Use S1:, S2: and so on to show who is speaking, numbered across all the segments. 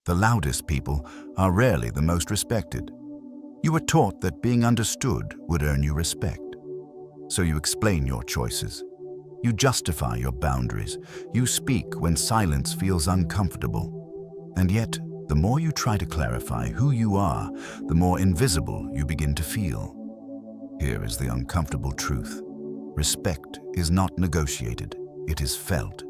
S1: The loudest people are rarely the most respected. You were taught that being understood would earn you respect. So you explain your choices. You justify your boundaries. You speak when silence feels uncomfortable. And yet, the more you try to clarify who you are, the more invisible you begin to feel. Here is the uncomfortable truth. Respect is not negotiated, it is felt.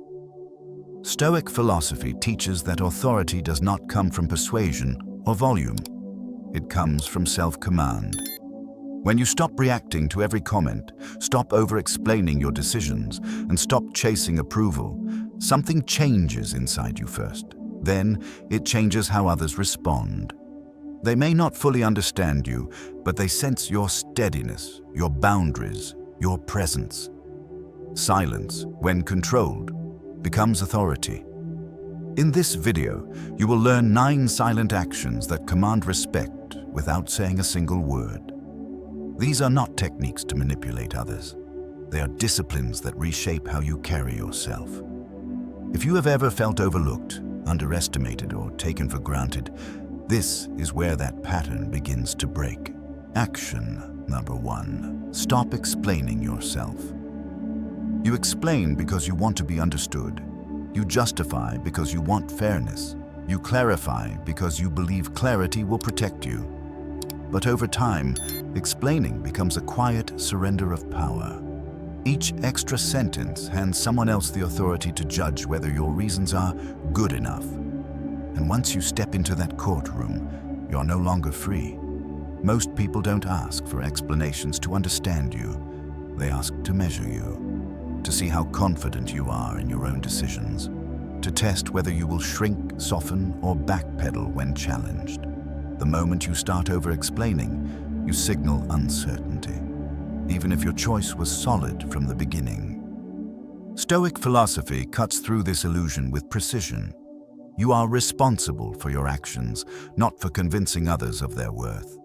S1: Stoic philosophy teaches that authority does not come from persuasion or volume. It comes from self-command. When you stop reacting to every comment, stop over-explaining your decisions, and stop chasing approval, something changes inside you first. Then, it changes how others respond. They may not fully understand you, but they sense your steadiness, your boundaries, your presence. Silence, when controlled, becomes authority. In this video, you will learn 9 silent actions that command respect without saying a single word. These are not techniques to manipulate others. They are disciplines that reshape how you carry yourself. If you have ever felt overlooked, underestimated, or taken for granted, this is where that pattern begins to break. Action number 1. Stop explaining yourself. You explain because you want to be understood. You justify because you want fairness. You clarify because you believe clarity will protect you. But over time, explaining becomes a quiet surrender of power. Each extra sentence hands someone else the authority to judge whether your reasons are good enough. And once you step into that courtroom, you're no longer free. Most people don't ask for explanations to understand you. They ask to measure you, to see how confident you are in your own decisions, to test whether you will shrink, soften, or backpedal when challenged. The moment you start over-explaining, you signal uncertainty, even if your choice was solid from the beginning. Stoic philosophy cuts through this illusion with precision. You are responsible for your actions, not for convincing others of their worth.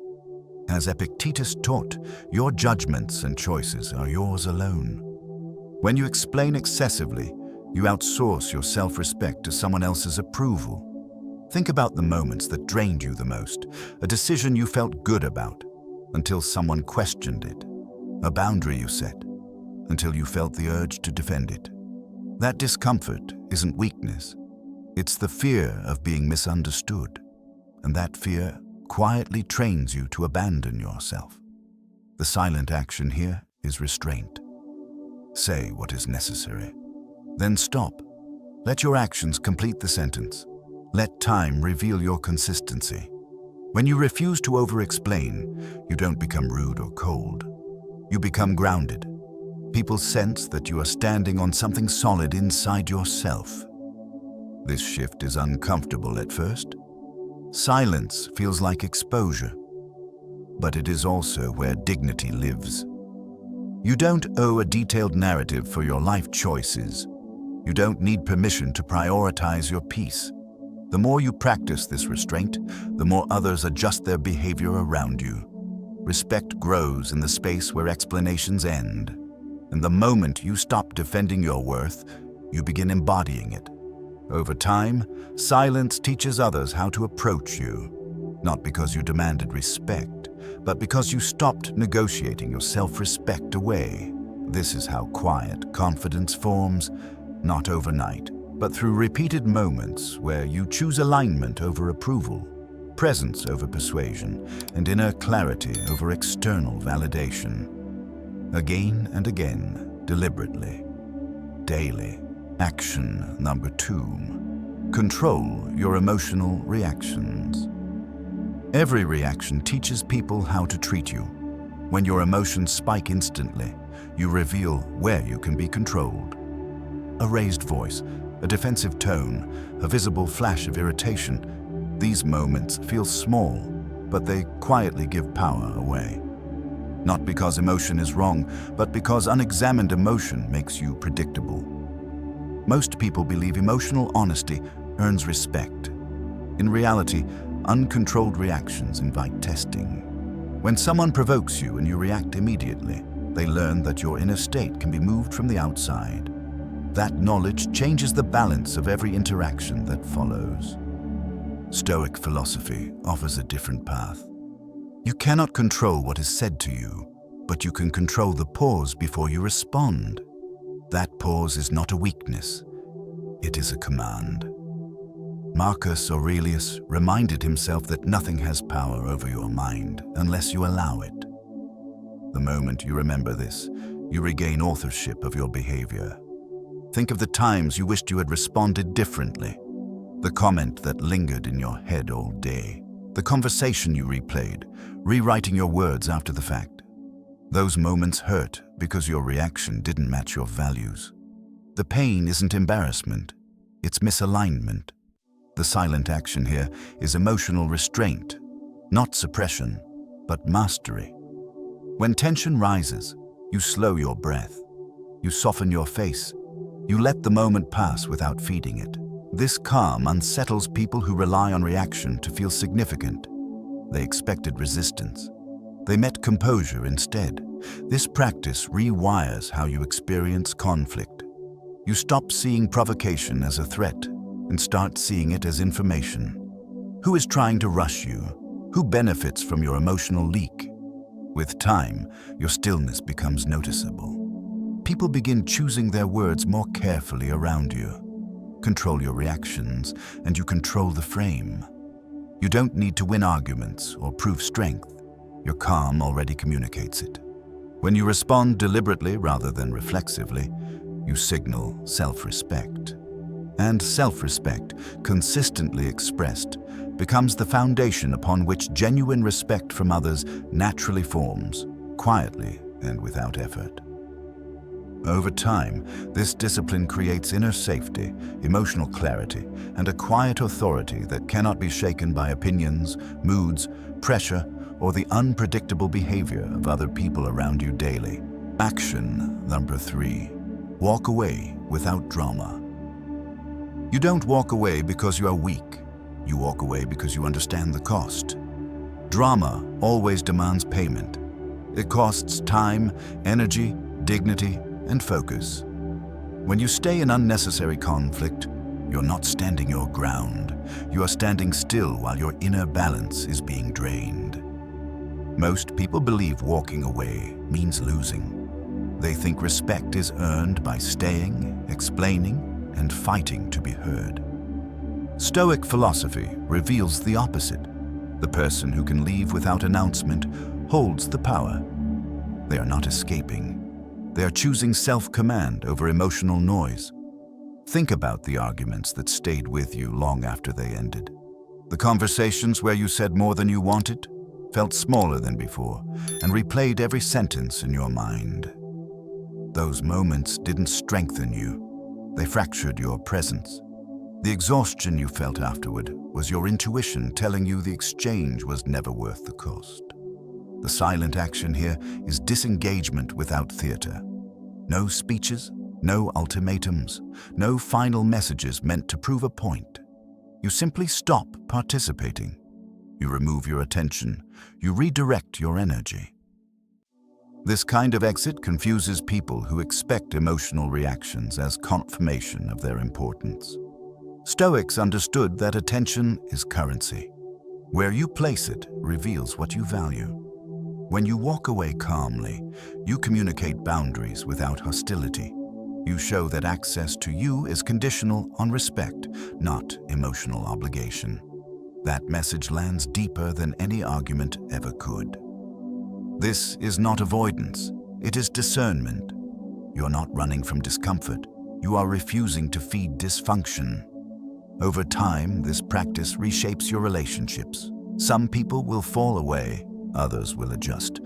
S1: As Epictetus taught, your judgments and choices are yours alone. When you explain excessively, you outsource your self-respect to someone else's approval. Think about the moments that drained you the most, a decision you felt good about, until someone questioned it, a boundary you set, until you felt the urge to defend it. That discomfort isn't weakness. It's the fear of being misunderstood, and that fear quietly trains you to abandon yourself. The silent action here is restraint. Say what is necessary. Then stop. Let your actions complete the sentence. Let time reveal your consistency. When you refuse to over-explain, you don't become rude or cold. You become grounded. People sense that you are standing on something solid inside yourself. This shift is uncomfortable at first. Silence feels like exposure, but it is also where dignity lives. You don't owe a detailed narrative for your life choices. You don't need permission to prioritize your peace. The more you practice this restraint, the more others adjust their behavior around you. Respect grows in the space where explanations end. And the moment you stop defending your worth, you begin embodying it. Over time, silence teaches others how to approach you, not because you demanded respect, but because you stopped negotiating your self-respect away. This is how quiet confidence forms, not overnight, but through repeated moments where you choose alignment over approval, presence over persuasion, and inner clarity over external validation. Again and again, deliberately, daily. Action number 2. Control your emotional reactions. Every reaction teaches people how to treat you. When your emotions spike instantly, you reveal where you can be controlled. A raised voice, a defensive tone, a visible flash of irritation. These moments feel small, but they quietly give power away. Not because emotion is wrong, but because unexamined emotion makes you predictable. Most people believe emotional honesty earns respect. In reality, uncontrolled reactions invite testing. When someone provokes you and you react immediately, they learn that your inner state can be moved from the outside. That knowledge changes the balance of every interaction that follows. Stoic philosophy offers a different path. You cannot control what is said to you, but you can control the pause before you respond. That pause is not a weakness, it is a command. Marcus Aurelius reminded himself that nothing has power over your mind unless you allow it. The moment you remember this, you regain authorship of your behavior. Think of the times you wished you had responded differently, the comment that lingered in your head all day, the conversation you replayed, rewriting your words after the fact. Those moments hurt because your reaction didn't match your values. The pain isn't embarrassment, it's misalignment. The silent action here is emotional restraint, not suppression, but mastery. When tension rises, you slow your breath, you soften your face, you let the moment pass without feeding it. This calm unsettles people who rely on reaction to feel significant. They expected resistance. They met composure instead. This practice rewires how you experience conflict. You stop seeing provocation as a threat and start seeing it as information. Who is trying to rush you? Who benefits from your emotional leak? With time, your stillness becomes noticeable. People begin choosing their words more carefully around you. Control your reactions, and you control the frame. You don't need to win arguments or prove strength. Your calm already communicates it. When you respond deliberately rather than reflexively, you signal self-respect. And self-respect, consistently expressed, becomes the foundation upon which genuine respect from others naturally forms, quietly and without effort. Over time, this discipline creates inner safety, emotional clarity, and a quiet authority that cannot be shaken by opinions, moods, pressure, or the unpredictable behavior of other people around you daily. Action number 3. Walk away without drama. You don't walk away because you are weak. You walk away because you understand the cost. Drama always demands payment. It costs time, energy, dignity, and focus. When you stay in unnecessary conflict, you're not standing your ground. You are standing still while your inner balance is being drained. Most people believe walking away means losing. They think respect is earned by staying, explaining, and fighting to be heard. Stoic philosophy reveals the opposite. The person who can leave without announcement holds the power. They are not escaping. They are choosing self-command over emotional noise. Think about the arguments that stayed with you long after they ended. The conversations where you said more than you wanted, felt smaller than before, and replayed every sentence in your mind. Those moments didn't strengthen you. They fractured your presence. The exhaustion you felt afterward was your intuition telling you the exchange was never worth the cost. The silent action here is disengagement without theater. No speeches, no ultimatums, no final messages meant to prove a point. You simply stop participating. You remove your attention. You redirect your energy. This kind of exit confuses people who expect emotional reactions as confirmation of their importance. Stoics understood that attention is currency. Where you place it reveals what you value. When you walk away calmly, you communicate boundaries without hostility. You show that access to you is conditional on respect, not emotional obligation. That message lands deeper than any argument ever could. This is not avoidance, it is discernment. You're not running from discomfort, you are refusing to feed dysfunction. Over time, this practice reshapes your relationships. Some people will fall away, others will adjust.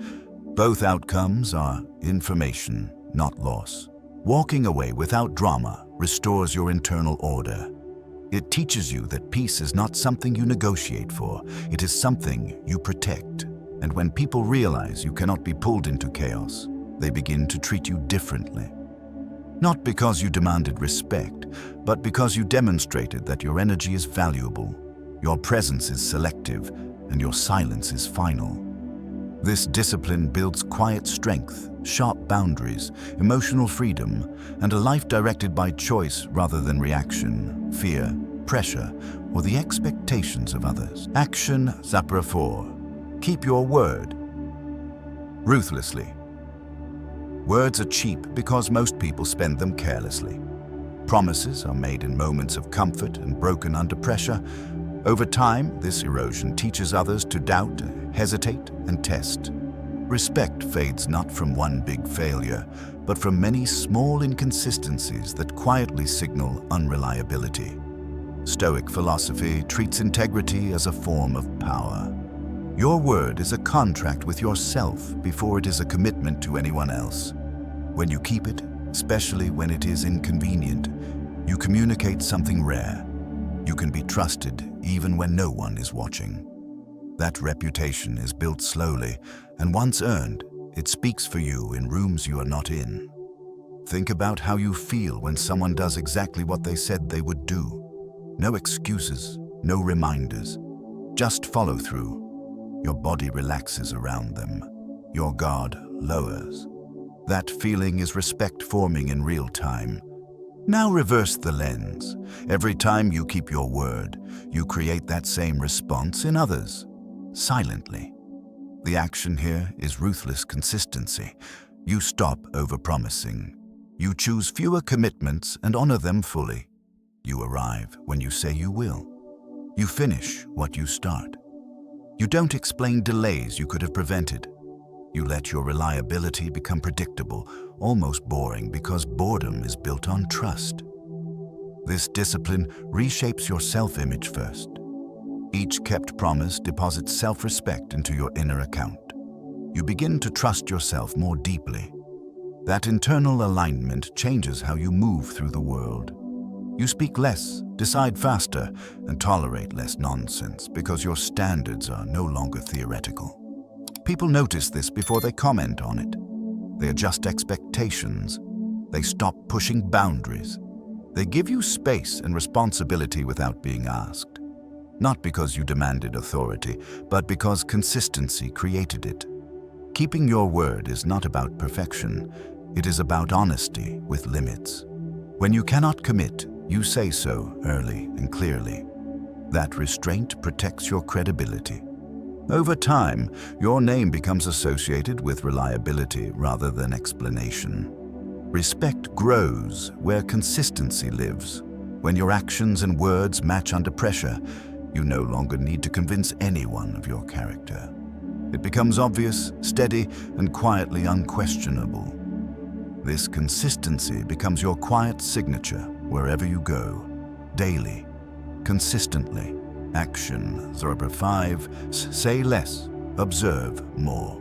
S1: Both outcomes are information, not loss. Walking away without drama restores your internal order. It teaches you that peace is not something you negotiate for, it is something you protect. And when people realize you cannot be pulled into chaos, they begin to treat you differently. Not because you demanded respect, but because you demonstrated that your energy is valuable, your presence is selective, and your silence is final. This discipline builds quiet strength, sharp boundaries, emotional freedom, and a life directed by choice rather than reaction, fear, pressure or the expectations of others. Action Zapra 4. Keep your word. Ruthlessly. Words are cheap because most people spend them carelessly. Promises are made in moments of comfort and broken under pressure. Over time, this erosion teaches others to doubt, hesitate, and test. Respect fades not from one big failure, but from many small inconsistencies that quietly signal unreliability. Stoic philosophy treats integrity as a form of power. Your word is a contract with yourself before it is a commitment to anyone else. When you keep it, especially when it is inconvenient, you communicate something rare. You can be trusted even when no one is watching. That reputation is built slowly, and once earned, it speaks for you in rooms you are not in. Think about how you feel when someone does exactly what they said they would do. No excuses, no reminders, just follow through. Your body relaxes around them. Your guard lowers. That feeling is respect forming in real time. Now reverse the lens. Every time you keep your word, you create that same response in others, silently. The action here is ruthless consistency. You stop overpromising. You choose fewer commitments and honor them fully. You arrive when you say you will. You finish what you start. You don't explain delays you could have prevented. You let your reliability become predictable, almost boring, because boredom is built on trust. This discipline reshapes your self-image first. Each kept promise deposits self-respect into your inner account. You begin to trust yourself more deeply. That internal alignment changes how you move through the world. You speak less, decide faster, and tolerate less nonsense because your standards are no longer theoretical. People notice this before they comment on it. They adjust expectations. They stop pushing boundaries. They give you space and responsibility without being asked. Not because you demanded authority, but because consistency created it. Keeping your word is not about perfection. It is about honesty with limits. When you cannot commit, you say so early and clearly. That restraint protects your credibility. Over time, your name becomes associated with reliability rather than explanation. Respect grows where consistency lives. When your actions and words match under pressure, you no longer need to convince anyone of your character. It becomes obvious, steady, and quietly unquestionable. This consistency becomes your quiet signature wherever you go, daily, consistently. Action, Zapra 5, say less, observe more.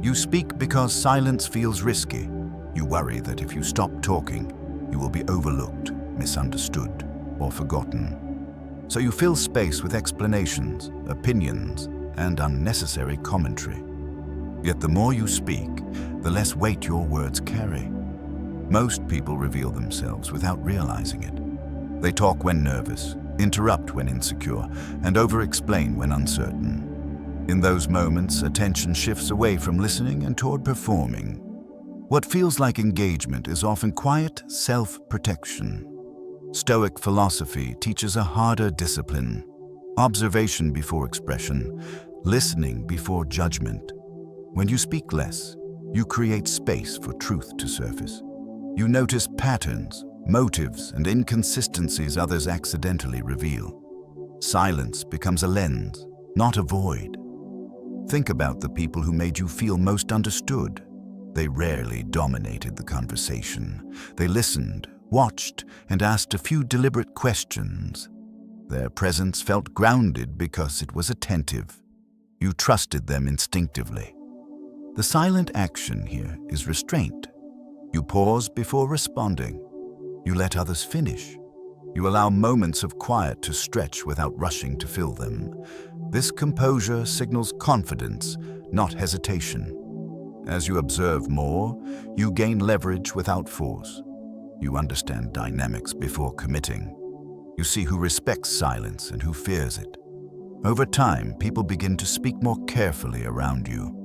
S1: You speak because silence feels risky. You worry that if you stop talking, you will be overlooked, misunderstood, or forgotten. So you fill space with explanations, opinions, and unnecessary commentary. Yet the more you speak, the less weight your words carry. Most people reveal themselves without realizing it. They talk when nervous, interrupt when insecure, and over-explain when uncertain. In those moments, attention shifts away from listening and toward performing. What feels like engagement is often quiet self-protection. Stoic philosophy teaches a harder discipline: observation before expression, listening before judgment. When you speak less, you create space for truth to surface. You notice patterns, motives, and inconsistencies others accidentally reveal. Silence becomes a lens, not a void. Think about the people who made you feel most understood. They rarely dominated the conversation. They listened, watched, and asked a few deliberate questions. Their presence felt grounded because it was attentive. You trusted them instinctively. The silent action here is restraint. You pause before responding. You let others finish. You allow moments of quiet to stretch without rushing to fill them. This composure signals confidence, not hesitation. As you observe more, you gain leverage without force. You understand dynamics before committing. You see who respects silence and who fears it. Over time, people begin to speak more carefully around you.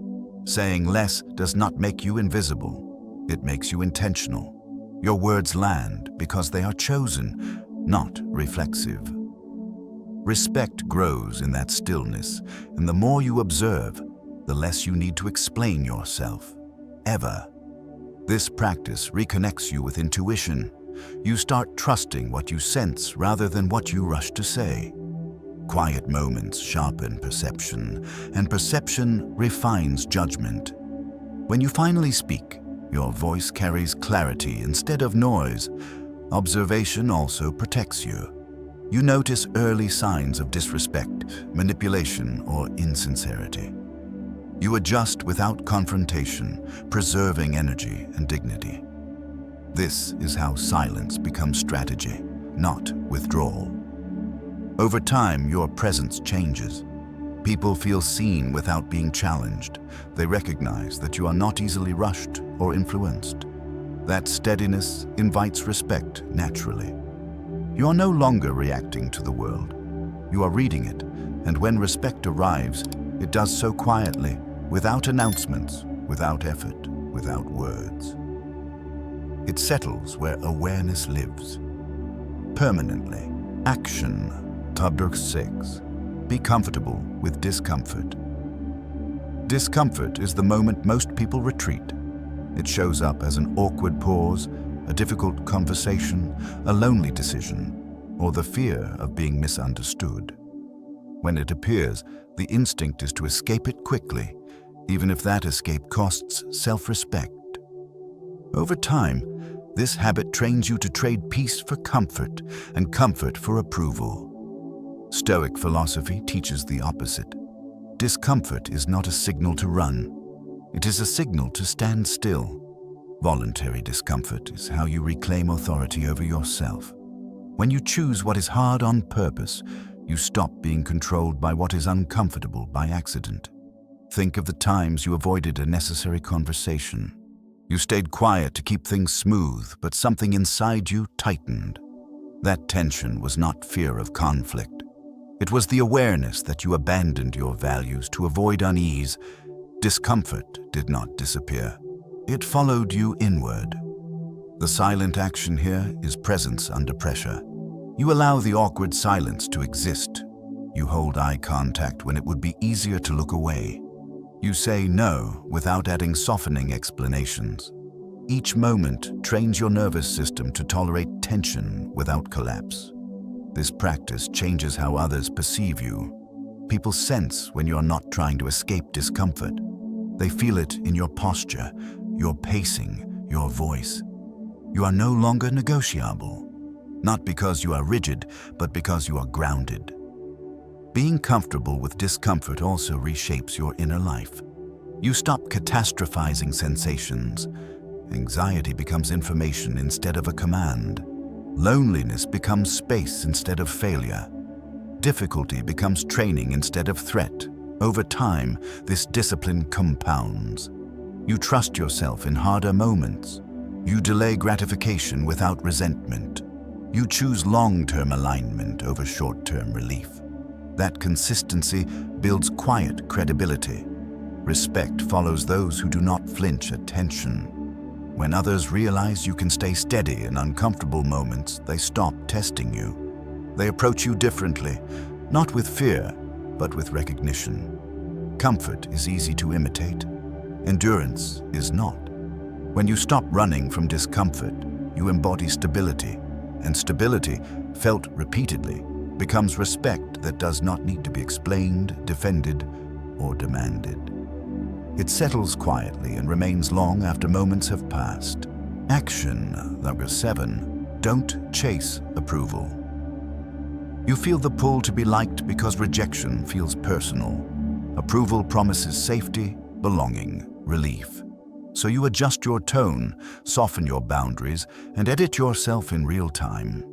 S1: Saying less does not make you invisible. It makes you intentional. Your words land because they are chosen, not reflexive. Respect grows in that stillness, and the more you observe, the less you need to explain yourself, ever. This practice reconnects you with intuition. You start trusting what you sense rather than what you rush to say. Quiet moments sharpen perception, and perception refines judgment. When you finally speak, your voice carries clarity instead of noise. Observation also protects you. You notice early signs of disrespect, manipulation, or insincerity. You adjust without confrontation, preserving energy and dignity. This is how silence becomes strategy, not withdrawal. Over time, your presence changes. People feel seen without being challenged. They recognize that you are not easily rushed or influenced. That steadiness invites respect naturally. You are no longer reacting to the world. You are reading it, and when respect arrives, it does so quietly, without announcements, without effort, without words. It settles where awareness lives. Permanently. Action. Chapter 6. Be comfortable with discomfort. Discomfort is the moment most people retreat. It shows up as an awkward pause, a difficult conversation, a lonely decision, or the fear of being misunderstood. When it appears, the instinct is to escape it quickly, even if that escape costs self-respect. Over time, this habit trains you to trade peace for comfort and comfort for approval. Stoic philosophy teaches the opposite. Discomfort is not a signal to run. It is a signal to stand still. Voluntary discomfort is how you reclaim authority over yourself. When you choose what is hard on purpose, you stop being controlled by what is uncomfortable by accident. Think of the times you avoided a necessary conversation. You stayed quiet to keep things smooth, but something inside you tightened. That tension was not fear of conflict. It was the awareness that you abandoned your values to avoid unease. Discomfort did not disappear. It followed you inward. The silent action here is presence under pressure. You allow the awkward silence to exist. You hold eye contact when it would be easier to look away. You say no without adding softening explanations. Each moment trains your nervous system to tolerate tension without collapse. This practice changes how others perceive you. People sense when you are not trying to escape discomfort. They feel it in your posture, your pacing, your voice. You are no longer negotiable, not because you are rigid, but because you are grounded. Being comfortable with discomfort also reshapes your inner life. You stop catastrophizing sensations. Anxiety becomes information instead of a command. Loneliness becomes space instead of failure. Difficulty becomes training instead of threat. Over time, this discipline compounds. You trust yourself in harder moments. You delay gratification without resentment. You choose long-term alignment over short-term relief. That consistency builds quiet credibility. Respect follows those who do not flinch at tension. When others realize you can stay steady in uncomfortable moments, they stop testing you. They approach you differently, not with fear, but with recognition. Comfort is easy to imitate. Endurance is not. When you stop running from discomfort, you embody stability, and stability, felt repeatedly, becomes respect that does not need to be explained, defended, or demanded. It settles quietly and remains long after moments have passed. Action. Number 7. Don't chase approval. You feel the pull to be liked because rejection feels personal. Approval promises safety, belonging, relief. So you adjust your tone, soften your boundaries, and edit yourself in real time.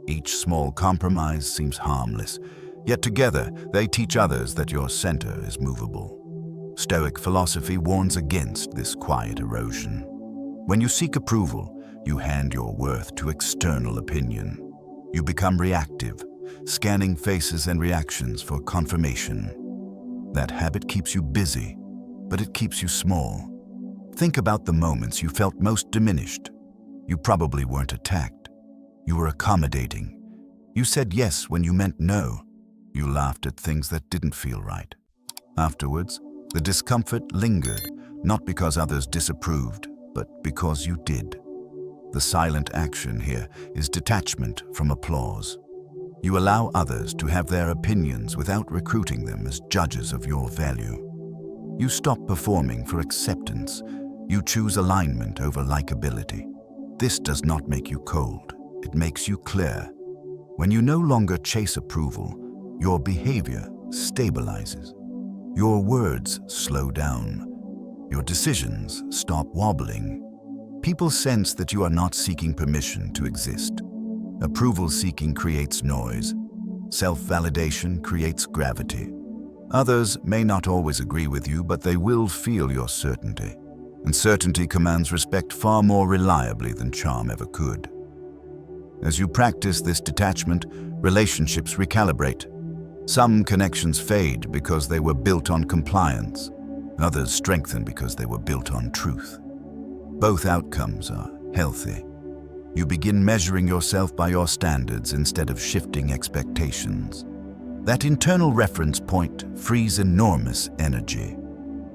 S1: Each small compromise seems harmless, yet together they teach others that your center is movable. Stoic philosophy warns against this quiet erosion. When you seek approval, you hand your worth to external opinion. You become reactive, scanning faces and reactions for confirmation. That habit keeps you busy, but it keeps you small. Think about the moments you felt most diminished. You probably weren't attacked. You were accommodating, You said yes when you meant no. You laughed at things that didn't feel right. Afterwards, the discomfort lingered, not because others disapproved, but because you did. The silent action here is detachment from applause. You allow others to have their opinions without recruiting them as judges of your value. You stop performing for acceptance. You choose alignment over likability. This does not make you cold. It makes you clear. When you no longer chase approval, your behavior stabilizes. Your words slow down. Your decisions stop wobbling. People sense that you are not seeking permission to exist. Approval seeking creates noise. Self-validation creates gravity. Others may not always agree with you, but they will feel your certainty. And certainty commands respect far more reliably than charm ever could. As you practice this detachment, relationships recalibrate. Some connections fade because they were built on compliance. Others strengthen because they were built on truth. Both outcomes are healthy. You begin measuring yourself by your standards instead of shifting expectations. That internal reference point frees enormous energy.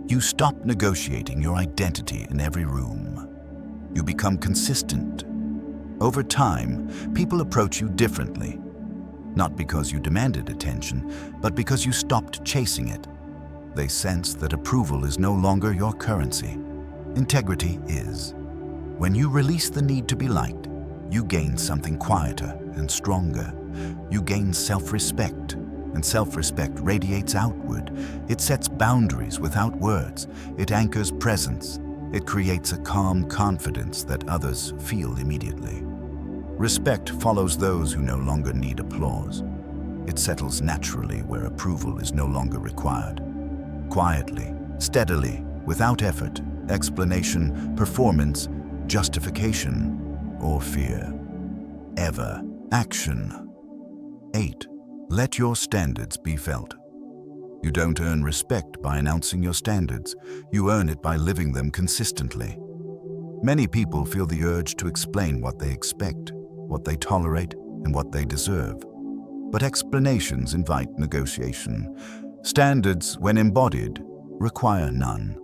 S1: You stop negotiating your identity in every room. You become consistent. Over time, people approach you differently. Not because you demanded attention, but because you stopped chasing it. They sense that approval is no longer your currency. Integrity is. When you release the need to be liked, you gain something quieter and stronger. You gain self-respect, and self-respect radiates outward. It sets boundaries without words. It anchors presence. It creates a calm confidence that others feel immediately. Respect follows those who no longer need applause. It settles naturally where approval is no longer required. Quietly, steadily, without effort, explanation, performance, justification, or fear. Ever. Action. 8. Let your standards be felt. You don't earn respect by announcing your standards. You earn it by living them consistently. Many people feel the urge to explain what they expect, what they tolerate, and what they deserve. But explanations invite negotiation. Standards, when embodied, require none.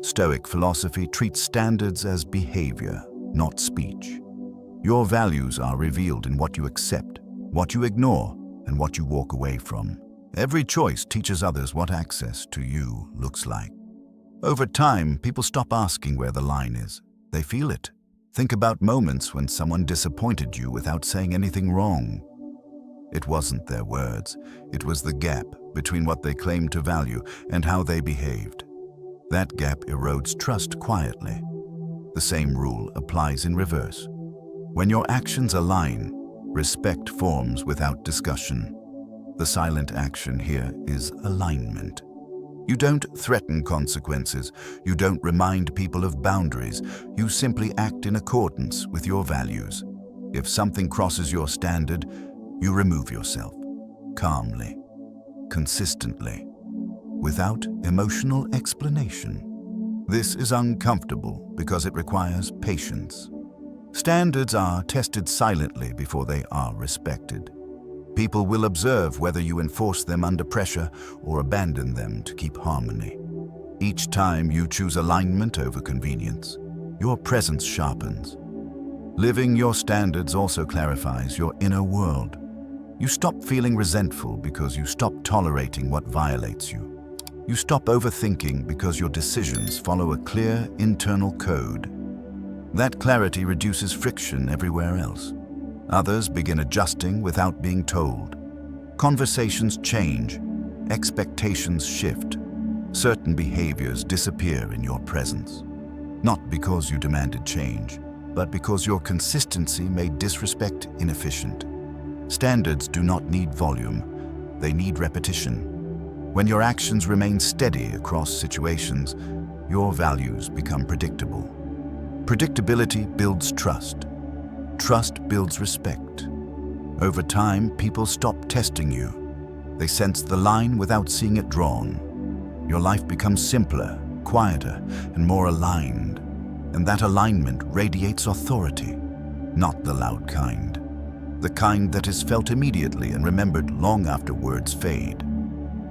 S1: Stoic philosophy treats standards as behavior, not speech. Your values are revealed in what you accept, what you ignore, and what you walk away from. Every choice teaches others what access to you looks like. Over time, people stop asking where the line is. They feel it. Think about moments when someone disappointed you without saying anything wrong. It wasn't their words. It was the gap between what they claimed to value and how they behaved. That gap erodes trust quietly. The same rule applies in reverse. When your actions align, respect forms without discussion. The silent action here is alignment. You don't threaten consequences. You don't remind people of boundaries. You simply act in accordance with your values. If something crosses your standard, you remove yourself, calmly, consistently, without emotional explanation. This is uncomfortable because it requires patience. Standards are tested silently before they are respected. People will observe whether you enforce them under pressure or abandon them to keep harmony. Each time you choose alignment over convenience, your presence sharpens. Living your standards also clarifies your inner world. You stop feeling resentful because you stop tolerating what violates you. You stop overthinking because your decisions follow a clear internal code. That clarity reduces friction everywhere else. Others begin adjusting without being told. Conversations change. Expectations shift. Certain behaviors disappear in your presence. Not because you demanded change, but because your consistency made disrespect inefficient. Standards do not need volume. They need repetition. When your actions remain steady across situations, your values become predictable. Predictability builds trust. Trust builds respect. Over time, people stop testing you. They sense the line without seeing it drawn. Your life becomes simpler, quieter, and more aligned. And that alignment radiates authority, not the loud kind. the kind that is felt immediately and remembered long after words fade.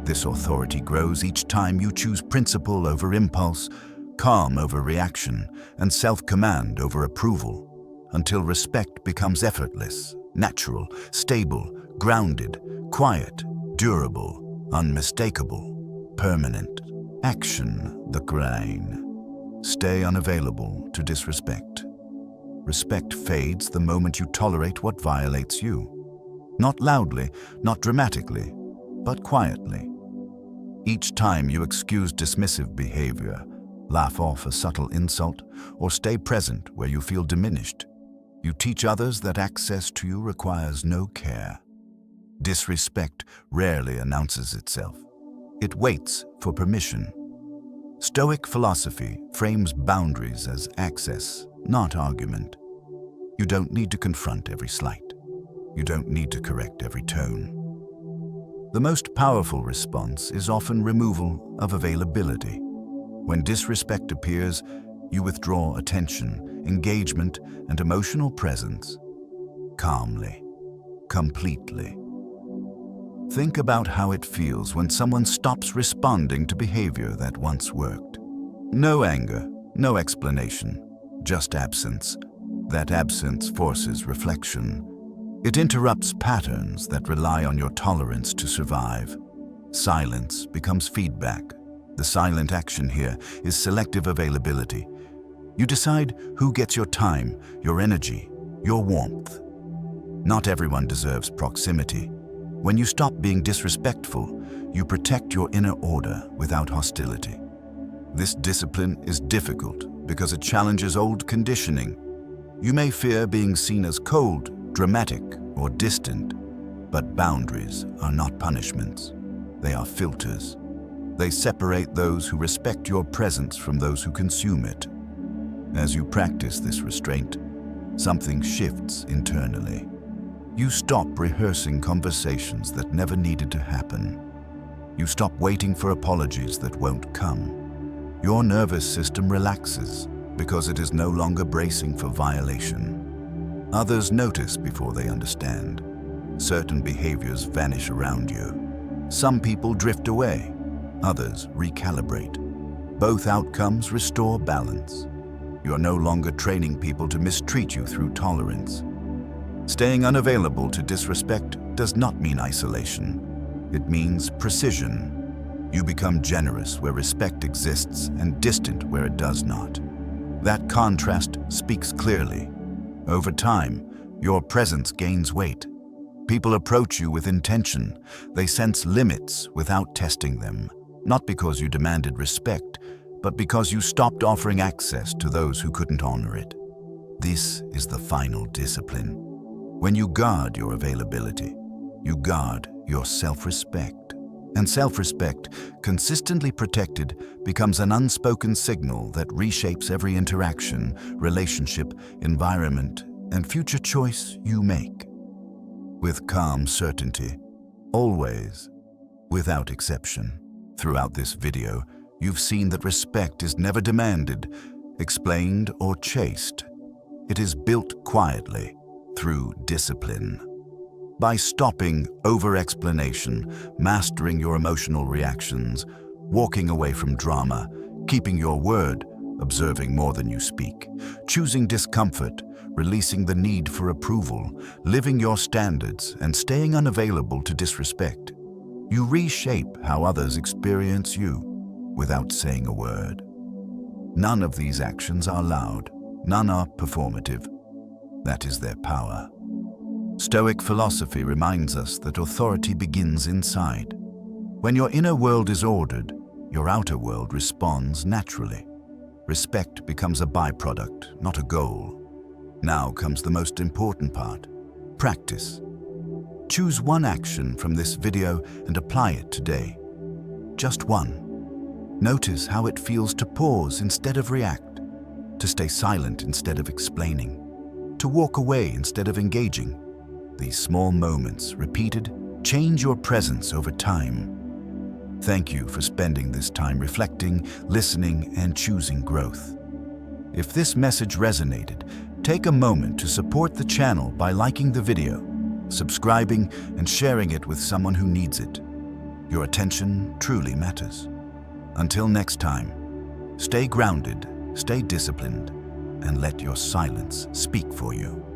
S1: This authority grows each time you choose principle over impulse, calm over reaction, and self-command over approval, until respect becomes effortless, natural, stable, grounded, quiet, durable, unmistakable, permanent. Action, the grind. Stay unavailable to disrespect. Respect fades the moment you tolerate what violates you. Not loudly, not dramatically, but quietly. Each time you excuse dismissive behavior, laugh off a subtle insult, or stay present where you feel diminished, you teach others that access to you requires no care. Disrespect rarely announces itself. It waits for permission. Stoic philosophy frames boundaries as access, not argument. You don't need to confront every slight. You don't need to correct every tone. The most powerful response is often removal of availability. When disrespect appears, you withdraw attention, engagement, and emotional presence calmly, completely. Think about how it feels when someone stops responding to behavior that once worked. No anger, no explanation, just absence. That absence forces reflection. It interrupts patterns that rely on your tolerance to survive. Silence becomes feedback. The silent action here is selective availability. You decide who gets your time, your energy, your warmth. Not everyone deserves proximity. When you stop being disrespectful, you protect your inner order without hostility. This discipline is difficult because it challenges old conditioning. You may fear being seen as cold, dramatic, or distant, but boundaries are not punishments. They are filters. They separate those who respect your presence from those who consume it. As you practice this restraint, something shifts internally. You stop rehearsing conversations that never needed to happen. You stop waiting for apologies that won't come. Your nervous system relaxes because it is no longer bracing for violation. Others notice before they understand. Certain behaviors vanish around you. Some people drift away, others recalibrate. Both outcomes restore balance. You are no longer training people to mistreat you through tolerance. Staying unavailable to disrespect does not mean isolation. It means precision. You become generous where respect exists and distant where it does not. That contrast speaks clearly. Over time, your presence gains weight. People approach you with intention. They sense limits without testing them, not because you demanded respect, but because you stopped offering access to those who couldn't honor it. This is the final discipline. When you guard your availability, you guard your self-respect. And self-respect, consistently protected, becomes an unspoken signal that reshapes every interaction, relationship, environment, and future choice you make. With calm certainty, always, without exception. Throughout this video, you've seen that respect is never demanded, explained, or chased. It is built quietly, through discipline. By stopping over-explanation, mastering your emotional reactions, walking away from drama, keeping your word, observing more than you speak, choosing discomfort, releasing the need for approval, living your standards, and staying unavailable to disrespect, you reshape how others experience you without saying a word. None of these actions are loud, none are performative. That is their power. Stoic philosophy reminds us that authority begins inside. When your inner world is ordered, your outer world responds naturally. Respect becomes a byproduct, not a goal. Now comes the most important part: practice. Choose one action from this video and apply it today. Just one. Notice how it feels to pause instead of react, to stay silent instead of explaining, to walk away instead of engaging. These small moments, repeated, change your presence over time. Thank you for spending this time reflecting, listening, and choosing growth. If this message resonated, take a moment to support the channel by liking the video, subscribing, and sharing it with someone who needs it. Your attention truly matters. Until next time, stay grounded, stay disciplined, and let your silence speak for you.